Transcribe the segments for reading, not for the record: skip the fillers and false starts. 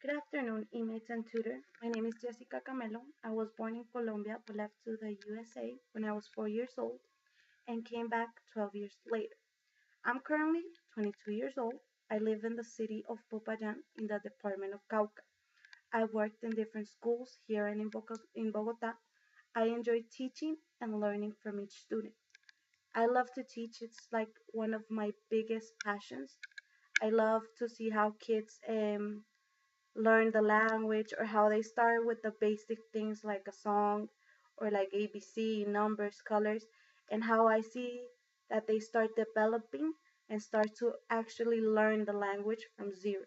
Good afternoon, inmates and tutor. My name is Jessica Camelo. I was born in Colombia but left to the USA when I was 4 years old and came back 12 years later. I'm currently 22 years old. I live in the city of Popayán in the department of Cauca. I worked in different schools here and in Bogota. I enjoy teaching and learning from each student. I love to teach. It's like one of my biggest passions. I love to see how kids learn the language or how they start with the basic things like a song or like ABC, numbers, colors, and how I see that they start developing and start to actually learn the language from zero.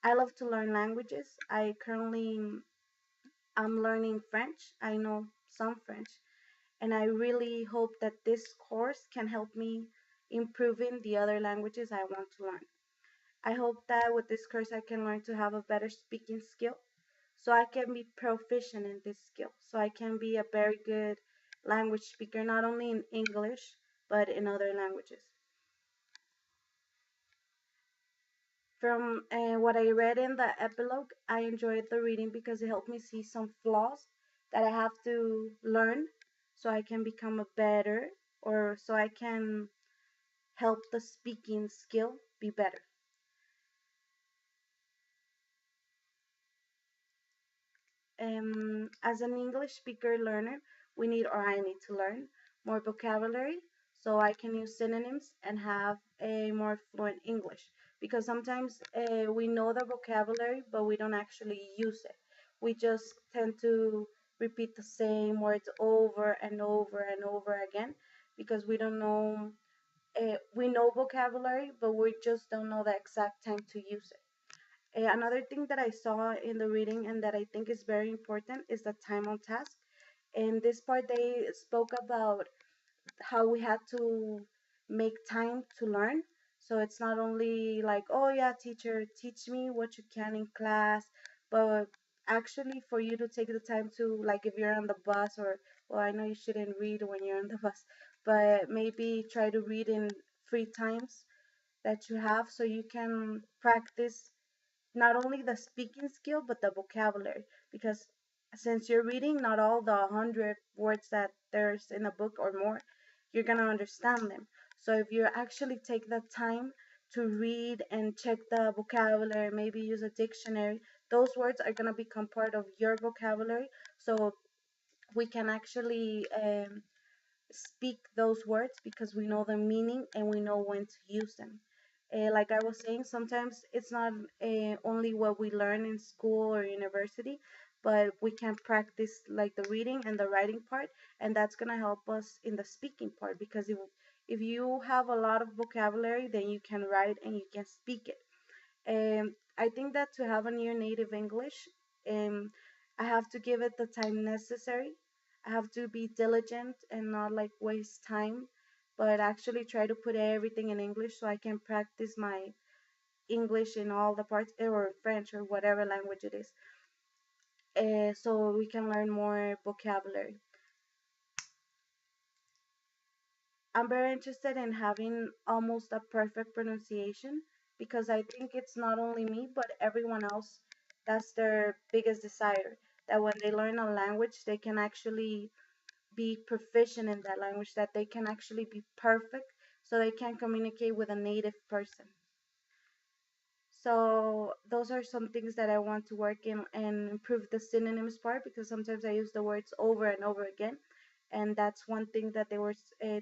I love to learn languages. I'm learning French. I know some French, and I really hope that this course can help me improving the other languages I want to learn. I hope that with this course I can learn to have a better speaking skill so I can be proficient in this skill. So I can be a very good language speaker, not only in English, but in other languages. From what I read in the epilogue, I enjoyed the reading because it helped me see some flaws that I have to learn so I can become a better or so I can help the speaking skill be better. As an English speaker learner, we need, or I need to learn more vocabulary so I can use synonyms and have a more fluent English. Because sometimes we know the vocabulary, but we don't actually use it. We just tend to repeat the same words over and over and over again because we don't know, we know vocabulary, but we just don't know the exact time to use it. Another thing that I saw in the reading and that I think is very important is the time on task. In this part, they spoke about how we had to make time to learn. So it's not only like, oh yeah, teacher, teach me what you can in class, but actually for you to take the time to, like, if you're on the bus or, well, I know you shouldn't read when you're on the bus, but maybe try to read in free times that you have so you can practice not only the speaking skill but the vocabulary because since you're reading not all the 100 words that there's in a book or more, you're gonna understand them. So if you actually take the time to read and check the vocabulary, maybe use a dictionary, those words are gonna become part of your vocabulary. So we can actually speak those words because we know the meaning and we know when to use them. Like I was saying, sometimes it's not only what we learn in school or university, but we can practice like the reading and the writing part, and that's gonna help us in the speaking part because if you have a lot of vocabulary, then you can write and you can speak it. I think that to have a near native English, I have to give it the time necessary. I have to be diligent and not like waste time, but actually try to put everything in English so I can practice my English in all the parts, or French or whatever language it is, so we can learn more vocabulary. I'm very interested in having almost a perfect pronunciation because I think it's not only me, but everyone else. That's their biggest desire. That when they learn a language, they can actually be proficient in that language, that they can actually be perfect so they can communicate with a native person. So those are some things that I want to work in and improve the synonyms part because sometimes I use the words over and over again, and that's one thing that they were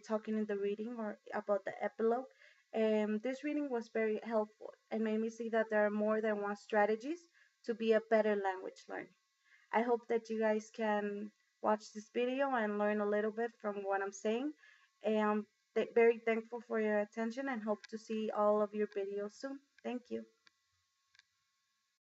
talking in the reading or about the epilogue. And this reading was very helpful and made me see that there are more than one strategies to be a better language learner. I hope that you guys can watch this video and learn a little bit from what I'm saying. And I'm very thankful for your attention and hope to see all of your videos soon. Thank you.